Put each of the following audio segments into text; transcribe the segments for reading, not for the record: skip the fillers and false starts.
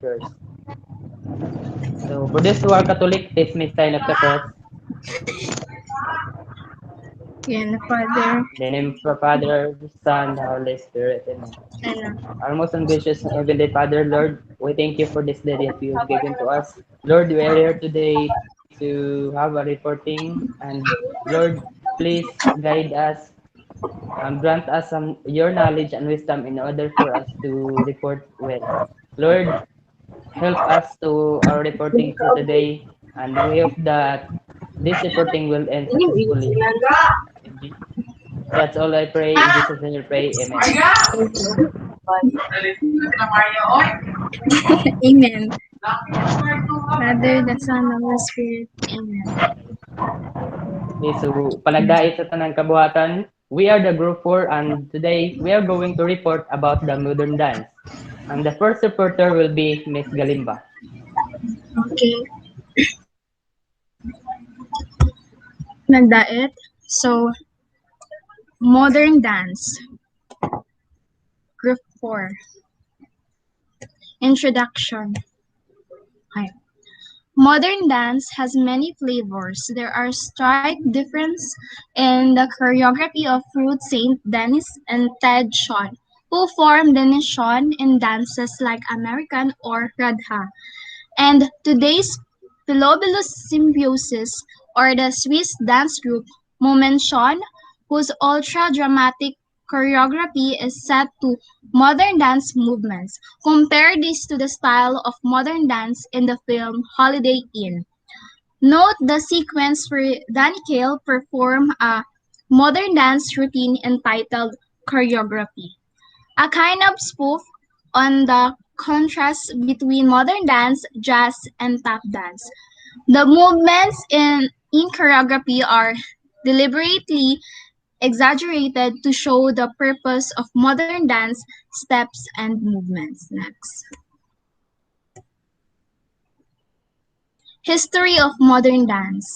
First. So, Buddhist or Catholic, please make sign of the cross. In the Father, In the name of the Father, the Son, the Holy Spirit, Amen. and Our most gracious Heavenly Father, Lord, we thank you for this day that you have given to us. Lord, we are here today to have a reporting, and Lord, please guide us, grant us some your knowledge and wisdom in order for us to report well. Lord, help us to our reporting for today, and we hope that this reporting will end successfully. That's all I pray. In Jesus' name we pray. Amen. Amen. Father, the Son, and the Spirit. Amen. Okay, so palagdait sa tanang kabuhatan, we are the group 4 and today we are going to report about the modern dance. And the first reporter will be Miss Galimba. Okay. Nagdait. So, modern dance. Group 4. Introduction. Hi. Modern dance has many flavors. There are slight difference in the choreography of Ruth St. Denis and Ted Shawn, who formed Denis Shawn in dances like American or Radha. And today's Philobelus Symbiosis, or the Swiss dance group Moment Shawn, whose ultra-dramatic choreography is set to modern dance movements. Compare this to the style of modern dance in the film Holiday Inn. Note the sequence where Danny Kael performed a modern dance routine entitled Choreography, a kind of spoof on the contrast between modern dance, jazz, and tap dance. The movements in choreography are deliberately exaggerated to show the purpose of modern dance steps and movements. Next. History of modern dance.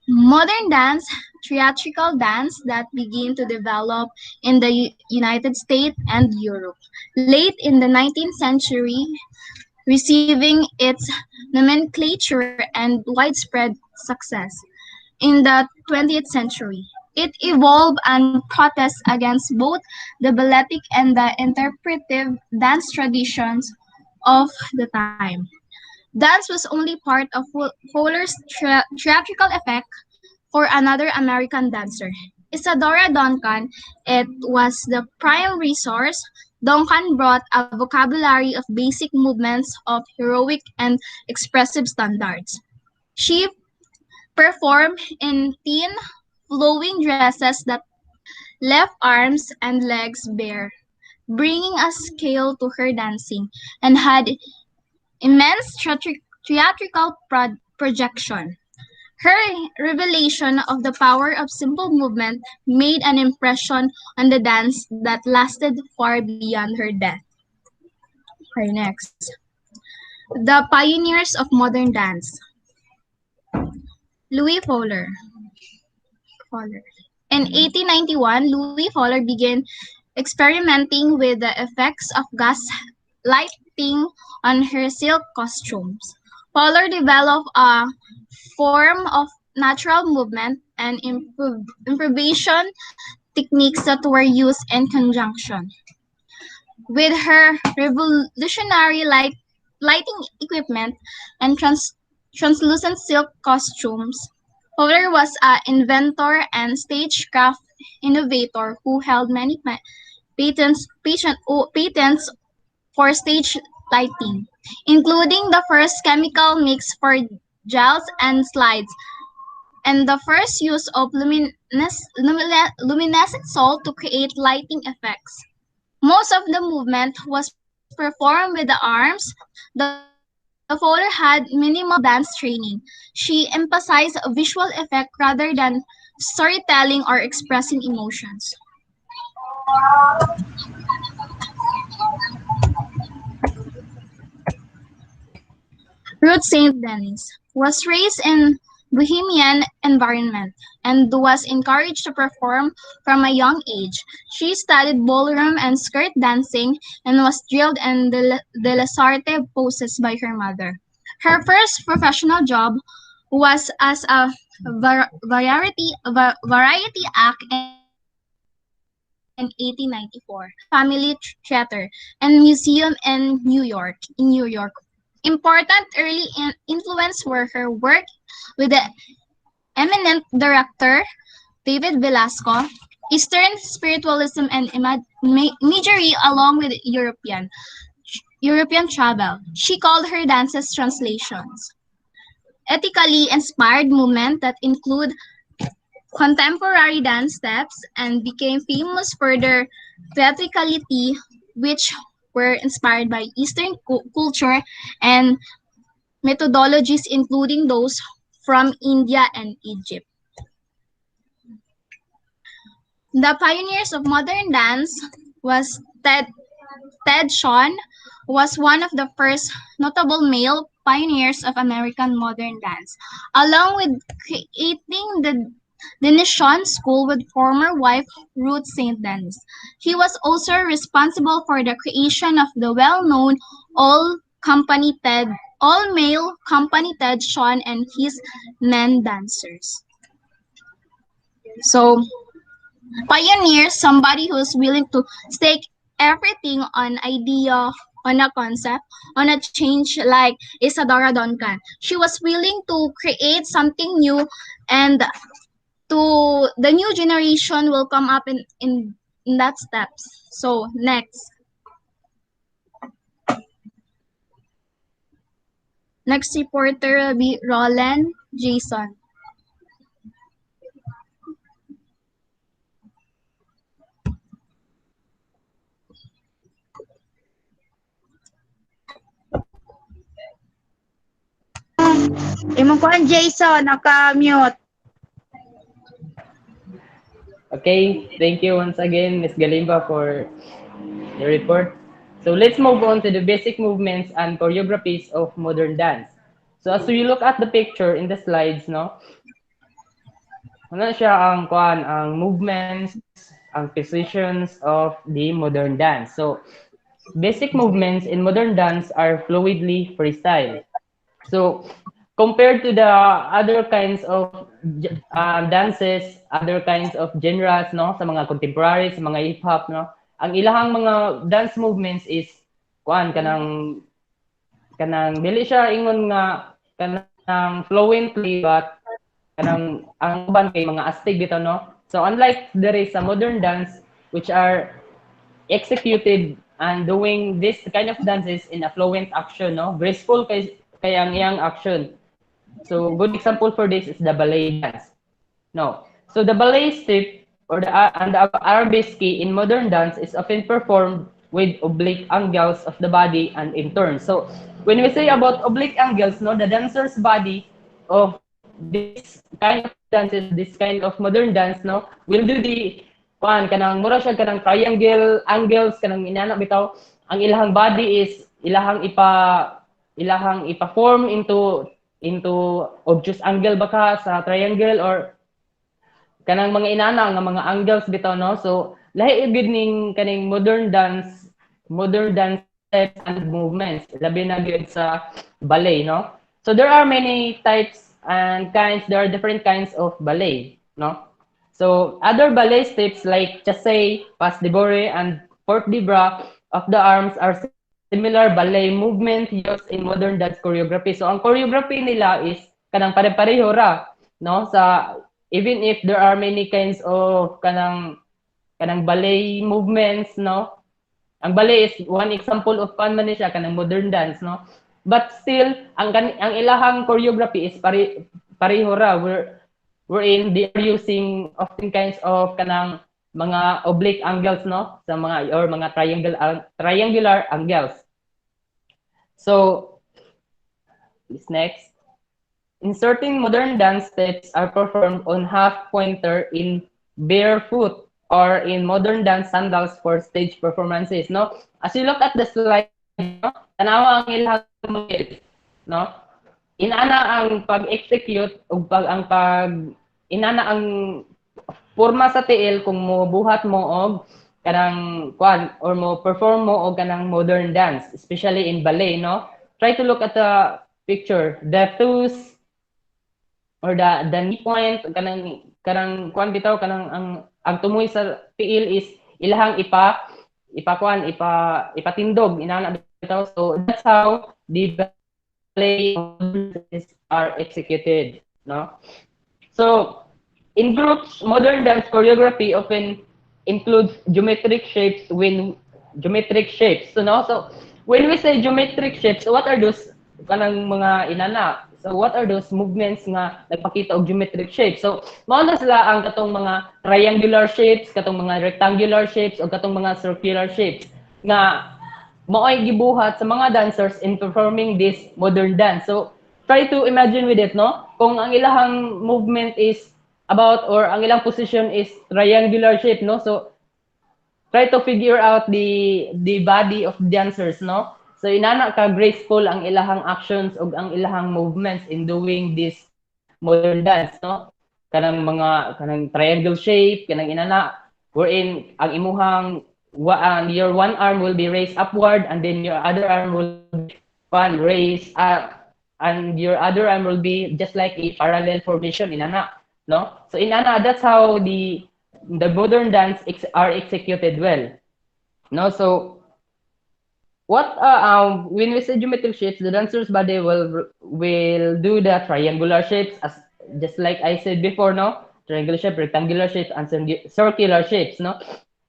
Modern dance, theatrical dance that began to develop in the United States and Europe. Late in the 19th century, receiving its nomenclature and widespread success. In the 20th century, it evolved and protest against both the balletic and the interpretive dance traditions of the time. Dance was only part of Fuller's theatrical effect for another American dancer, Isadora Duncan. It was the prime resource. Duncan brought a vocabulary of basic movements of heroic and expressive standards. She performed in thin, flowing dresses that left arms and legs bare, bringing a scale to her dancing, and had immense theatrical projection. Her revelation of the power of simple movement made an impression on the dance that lasted far beyond her death. Okay, next. The pioneers of modern dance. Louis Fowler. In 1891, Louis Fowler began experimenting with the effects of gas lighting on her silk costumes. Fowler developed a form of natural movement and improvisation techniques that were used in conjunction with her revolutionary lighting equipment and translucent silk costumes. Fowler was an inventor and stagecraft innovator who held many patents for stage lighting, including the first chemical mix for gels and slides, and the first use of luminescent salt to create lighting effects. Most of the movement was performed with the arms. The Fowler had minimal dance training. She emphasized a visual effect rather than storytelling or expressing emotions. Ruth St. Denis was raised in bohemian environment and was encouraged to perform from a young age. She studied ballroom and skirt dancing and was drilled in the Lasarte poses by her mother. Her first professional job was as a variety act in 1894 at the Family Theater and Museum in New York. Important early influence were her work with the eminent director David Velasco, Eastern spiritualism and imagery along with European travel. She called her dances translations. Ethically inspired movement that include contemporary dance steps and became famous for their theatricality, which were inspired by Eastern culture and methodologies including those from India and Egypt. The pioneers of modern dance was Ted Shawn was one of the first notable male pioneers of American modern dance, along with creating the Nishon School with former wife Ruth St. Denis. He was also responsible for the creation of the well-known all-male company Ted Shawn and his men dancers. So, pioneer, somebody who's willing to stake everything on idea, on a concept, on a change like Isadora Duncan. She was willing to create something new and to the new generation will come up in that steps. So next. Next reporter will be Roland Jason. Imong kuan Jason, naka-mute. Okay, thank you once again, Ms. Galimba, for the report. So let's move on to the basic movements and choreographies of modern dance. So as you look at the picture in the slides, no, ano siya ang movements, ang positions of the modern dance. So basic movements in modern dance are fluidly freestyle. So compared to the other kinds of dances, other kinds of genres, no, sa mga contemporary, sa mga hip hop, no, ang ilahang mga dance movements is kanang dili siya ingon nga kanang fluently, but kanang ang uban kay mga astig bitaw, no. So unlike there is a modern dance which are executed and doing this kind of dances in a fluent action, no, graceful kay ang iyang action. So good example for this is the ballet dance. No. So the ballet step or the arabesque in modern dance is often performed with oblique angles of the body and in turn. So when we say about oblique angles, no, the dancer's body of this kind of dances, this kind of modern dance, no, will do the kanang mura siya kanang triangle angles kanang inana bitaw. Ang ilahang body is ilahang ipa-form into obtuse angle baka sa triangle or kanang mga inana nga mga angles bitaw, no. So lahi gid ning kaning modern dance steps and movements labi na gyud sa ballet, no. So there are many types and kinds, there are different kinds of ballet, no. So other ballet steps like chassé, pas de bourrée, and porte de bras of the arms are similar ballet movement used in modern dance choreography. So ang choreography nila is kanang pare-pareho ra, no, sa even if there are many kinds of kanang ballet movements, no. Ang ballet is one example of man siya kanang modern dance, no. But still ang ilahang choreography is pareho ra, wherein they are using often kinds of kanang mga oblique angles, no, sa mga or mga triangular angles. So this next, inserting modern dance steps are performed on half pointer in barefoot or in modern dance sandals for stage performances, no. As you look at the slide, no, tanawa ang ilang no. inana ang pag-execute ug inana ang porma sa tiil kung buhat mo og kanang kwan or mo perform mo og kanang modern dance, especially in ballet, no? Try to look at the picture. The toes or the knee point kanang kwan bitaw kanang ang tumoy sa tiil is ilahang ipatindog inana bitaw. So that's how the ballet are executed, no? So in groups, modern dance choreography often includes geometric shapes. So no, so when we say geometric shapes, what are those kanang mga inana? So what are those movements nga nagpakita og geometric shapes? So mao na sila ang katong mga triangular shapes, katong mga rectangular shapes o katong mga circular shapes nga mao'y gibuhat sa mga dancers in performing this modern dance. So try to imagine with it, no? Kung ang ilahang movement is about or ang ilang position is triangular shape, no? So try to figure out the body of dancers, no? So inana ka graceful ang ilahang actions ug ang ilahang movements in doing this modern dance, no? Kanang triangle shape, kanang inana wherein ang imuhang your one arm will be raised upward and then your other arm will be raised and your other arm will be just like a parallel formation inana, no? So inana, that's how the modern dance are executed well, no? So what when we say geometric shapes, the dancer's body will do the triangular shapes as just like I said before, no? Triangular shape, rectangular shapes, and circular shapes, no?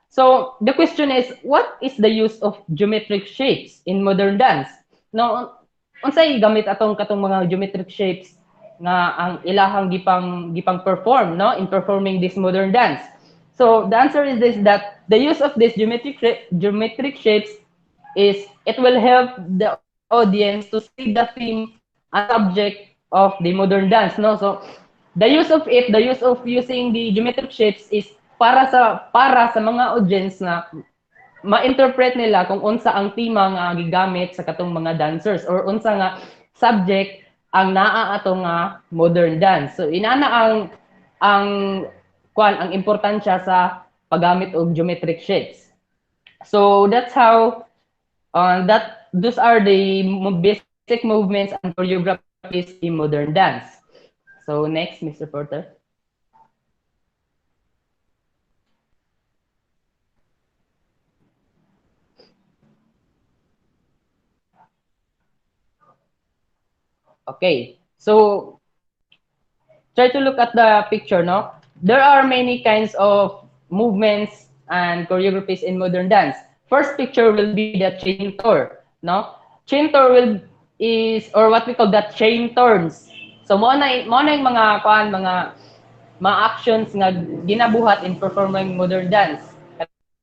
So the question is, what is the use of geometric shapes in modern dance? No, unsay gamit atong katong mga geometric shapes nga ang ilahang gipang perform, no, in performing this modern dance. So the answer is this, that the use of these geometric shapes is it will help the audience to see the theme and subject of the modern dance, no? So the use of using the geometric shapes is para sa mga audience na ma-interpret nila kung unsa ang tema nga gigamit sa katong mga dancers or unsa nga subject ang naa ato nga modern dance. So inana ang ang importansya sa paggamit og geometric shapes. So that's how those are the basic movements and choreographies in modern dance. So next, Mr. Porter. Okay, so try to look at the picture, no? There are many kinds of movements and choreographies in modern dance. First picture will be the chain tour, no? Chain tour is or what we call the chain turns. So mo na yung mga actions nga ginabuhat in performing modern dance.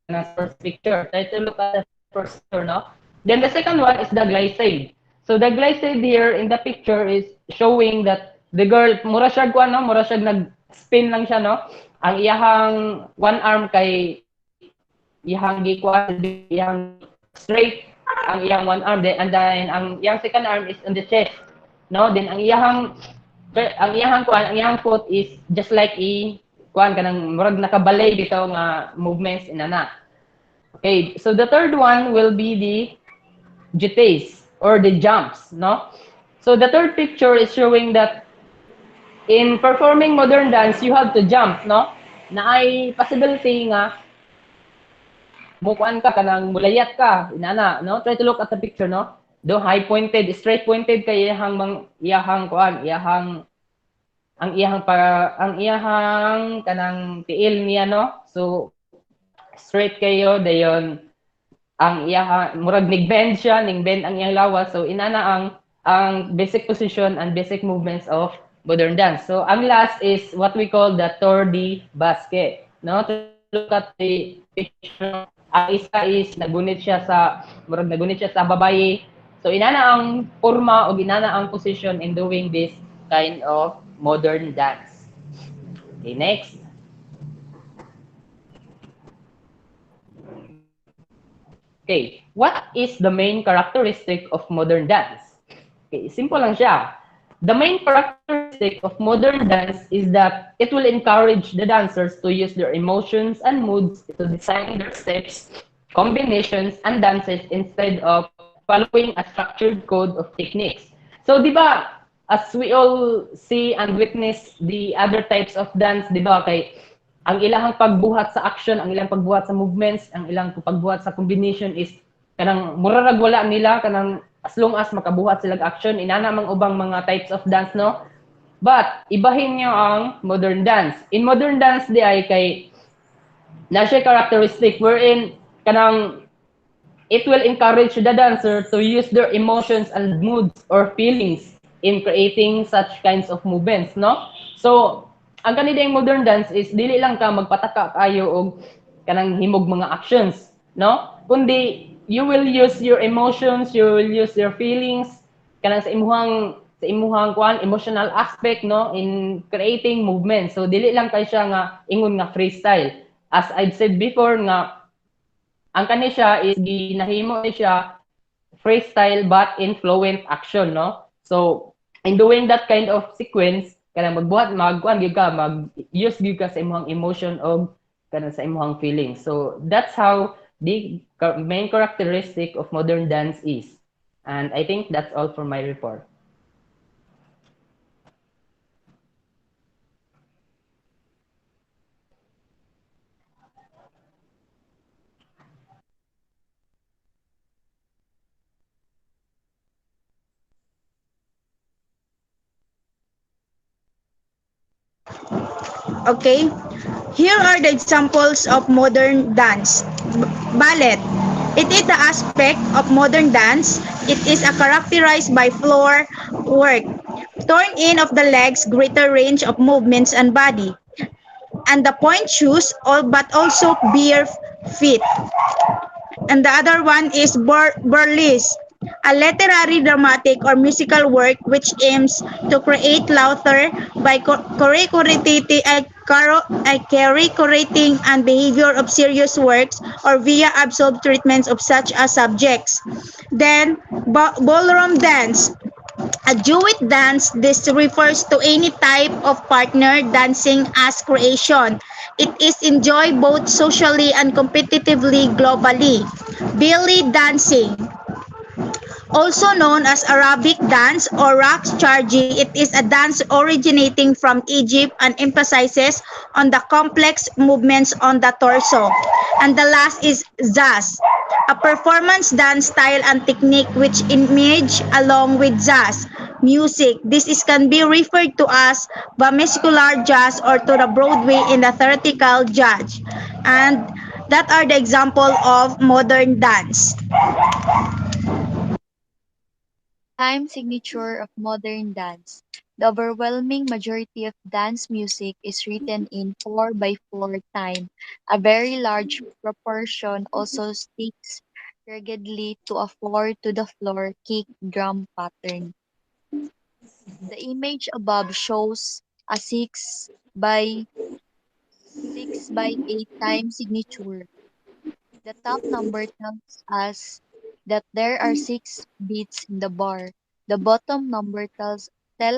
Na first picture. Try to look at the first picture, no? Then the second one is the glissade. So the glissade here in the picture is showing that the girl, mura siya nag-spin lang siya, no? Ang iyahang one arm kay iyahang iyahang straight ang iyang one arm, and then ang iyang second arm is on the chest, no? Then ang iyahang foot is just like kanang murag nakabalay bitaw nga movements inana. Okay, so the third one will be the jetés or the jumps, no? So the third picture is showing that in performing modern dance, you have to jump, no? Na ay possibility nga mukuan ka kanang mulayat ka inana, no? Try to look at the picture, no? Do high pointed, straight pointed kay ang iyahang kanang tiil niya, no? So straight kayo dayon ang iyahang murag nig-bend siya, ning-bend ang iyang lawas. So inana ang basic position and basic movements of modern dance. So ang last is what we call the tour de basket, no? To look at the picture, ang isa is nagunit siya sa babaye. So inana ang forma o inana ang position in doing this kind of modern dance. Okay, next. Okay, what is the main characteristic of modern dance? Okay, simple lang siya. The main characteristic of modern dance is that it will encourage the dancers to use their emotions and moods to design their steps, combinations, and dances instead of following a structured code of techniques. So, di ba, as we all see and witness the other types of dance, di ba, kay ang ilang pagbuhat sa action, ang ilang pagbuhat sa movements, ang ilang pagbuhat sa combination is kanang murarag wala nila kanang as long as makabuhat sila action inana mang ubang mga types of dance no, but ibahin niyo ang modern dance. In modern dance di ay kay na siya characteristic wherein kanang it will encourage the dancer to use their emotions and moods or feelings in creating such kinds of movements, no? So, ang kanidang modern dance is dili lang ka magpataka kayo og kanang himog mga actions, no? Kundi you will use your emotions, you will use your feelings kanang sa imuhang kwan emotional aspect no in creating movements. So dili lang kay siya nga ingon nga freestyle. As I've said before nga ang kani siya is ginahimo ni siya freestyle but in fluent action no, so in doing that kind of sequence kanang magbuhat magkuan gyud ka mag use gyud ka sa imong emotion o kanang sa imong feelings. So that's how the main characteristic of modern dance is, and I think that's all for my report. Okay? Here are the examples of modern dance. Ballet. It is the aspect of modern dance. It is characterized by floor work, turn in of the legs, greater range of movements and body, and the point shoes, but also bare feet. And the other one is burlesque, a literary, dramatic, or musical work which aims to create laughter by caricating and behavior of serious works or via absurd treatments of such as subjects. Then, ballroom dance. A duet dance, this refers to any type of partner dancing as creation. It is enjoyed both socially and competitively globally. Belly dancing, also known as Arabic dance or raqs chargi, it is a dance originating from Egypt and emphasizes on the complex movements on the torso. And the last is zaz, a performance dance style and technique which image along with jazz music. This is can be referred to as muscular jazz or to the Broadway in the theatrical jazz. And that are the example of modern dance. Time signature of modern dance. The overwhelming majority of dance music is written in 4/4 time. A very large proportion also sticks rigidly to a 4 to the floor kick drum pattern. The image above shows a 6/6/8 time signature. The top number tells us that there are 6 beats in the bar. The bottom number tell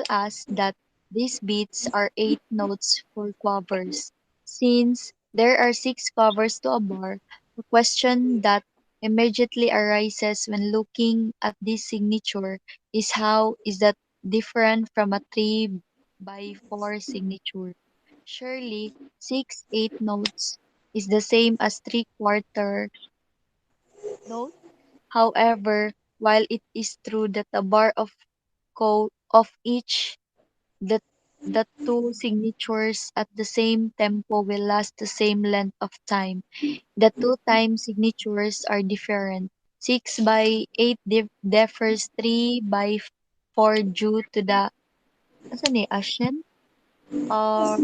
us that these beats are 8 notes for quavers. Since there are 6 quavers to a bar, the question that immediately arises when looking at this signature is how is that different from a 3/4 signature? Surely 6/8 notes is the same as 3/4 note. However, while it is true that a bar of of each the the two signatures at the same tempo will last the same length of time, the two time signatures are different. 6/8 differs 3/4 due to the asa ni ascent or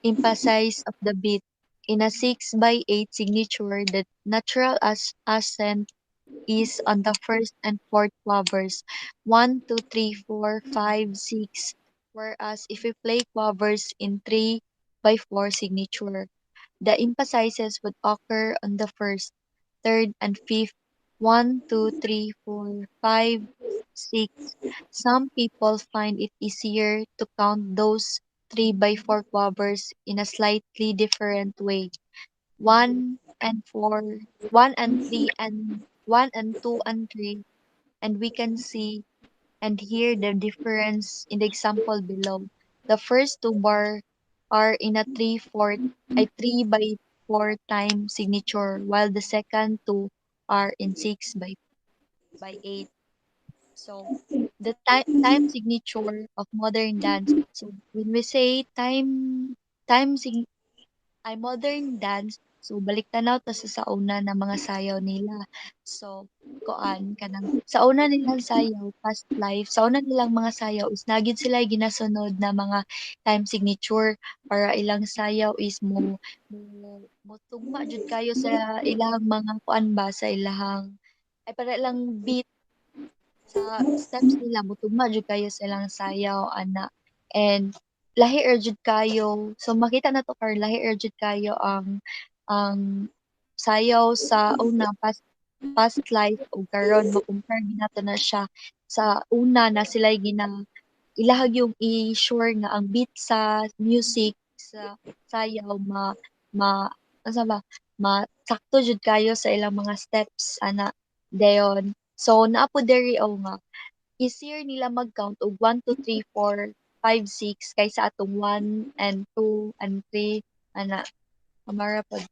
emphasis of the beat. In a 6/8 signature, the natural ascent is on the first and fourth quavers, 1, 2, 3, 4, 5, 6. Whereas if we play quavers in 3/4 signature, the emphasizes would occur on the first, third, and fifth, 1, 2, 3, 4, 5. 6. Some people find it easier to count those 3 by 4 clovers in a slightly different way. 1 and 4, 1 and 3 and 1 and 2 and 3, and we can see and hear the difference in the example below. The first two bar are in a 3 by 4 time signature, while the second two are in 6 by 8. So the time signature of modern dance. So when we say time ay modern dance, so balik tanaw ta sa una na mga sayaw nila. So koan kanang sa una nilang sayaw past life, sa una nilang mga sayaw is nagid sila ginasunod na mga time signature para ilang sayaw is mo tugma jud kayo sa ilahang mga kuan ba sa ilahang ay para ilang beat sa steps nila motugma jud kayo sa ilang sayaw ana. And lahi ra jud kayo, so makita na to kar lahi ra jud kayo ang sayaw sa una past life o karon ma-compare ginato na siya sa una na sila ilahag yung i-sure nga ang beat sa music sa sayaw ma asa ba sakto jud kayo sa ilang mga steps ana dayon. So naa po diri o nga easier nila mag-count og 1, 2, 3, 4, 5, 6 kaysa atong 1 and 2 and 3 ana amara pod.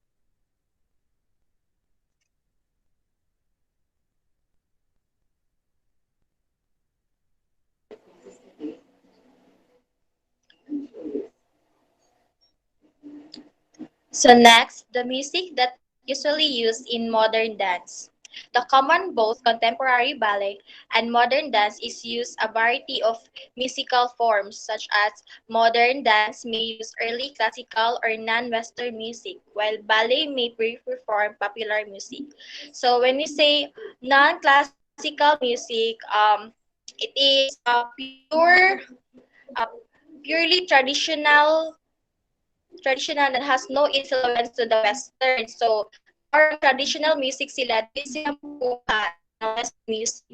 So next, the music that usually used in modern dance. The common both contemporary ballet and modern dance is used a variety of musical forms such as modern dance may use early classical or non-Western music, while ballet may perform popular music. So when we say non-classical music, it is uh, purely traditional that has no influence to the Western. So, more on traditional music sila, dili sila makuha ng Western music.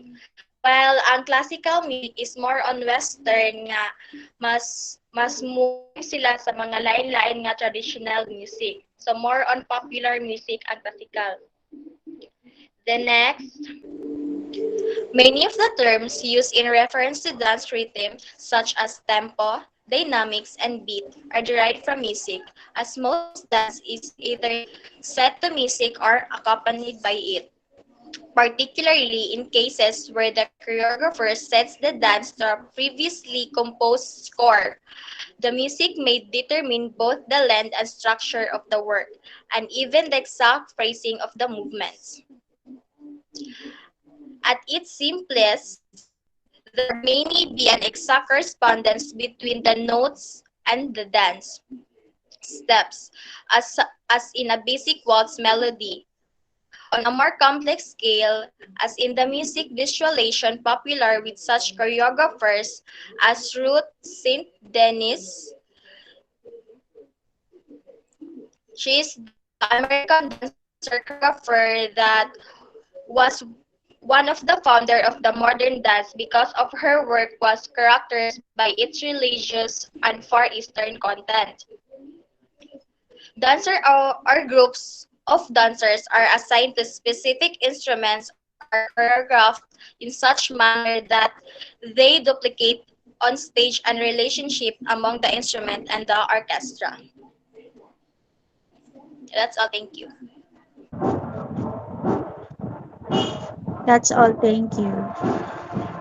While ang classical music is more on Western nga, mas move sila sa mga lain-lain nga traditional music. So, more on popular music ang classical. The next, many of the terms used in reference to dance rhythm, such as tempo, dynamics, and beat, are derived from music, as most dance is either set to music or accompanied by it, particularly in cases where the choreographer sets the dance to a previously composed score. The music may determine both the length and structure of the work, and even the exact phrasing of the movements. At its simplest, there may be an exact correspondence between the notes and the dance steps, as in a basic waltz melody. On a more complex scale, as in the music visualization popular with such choreographers as Ruth St. Denis, she is the American dancer choreographer that was one of the founder of the modern dance because of her work was characterized by its religious and Far Eastern content. Dancers or groups of dancers are assigned to specific instruments or are choreographed in such manner that they duplicate on stage and relationship among the instrument and the orchestra. That's all. Thank you. That's all. Thank you.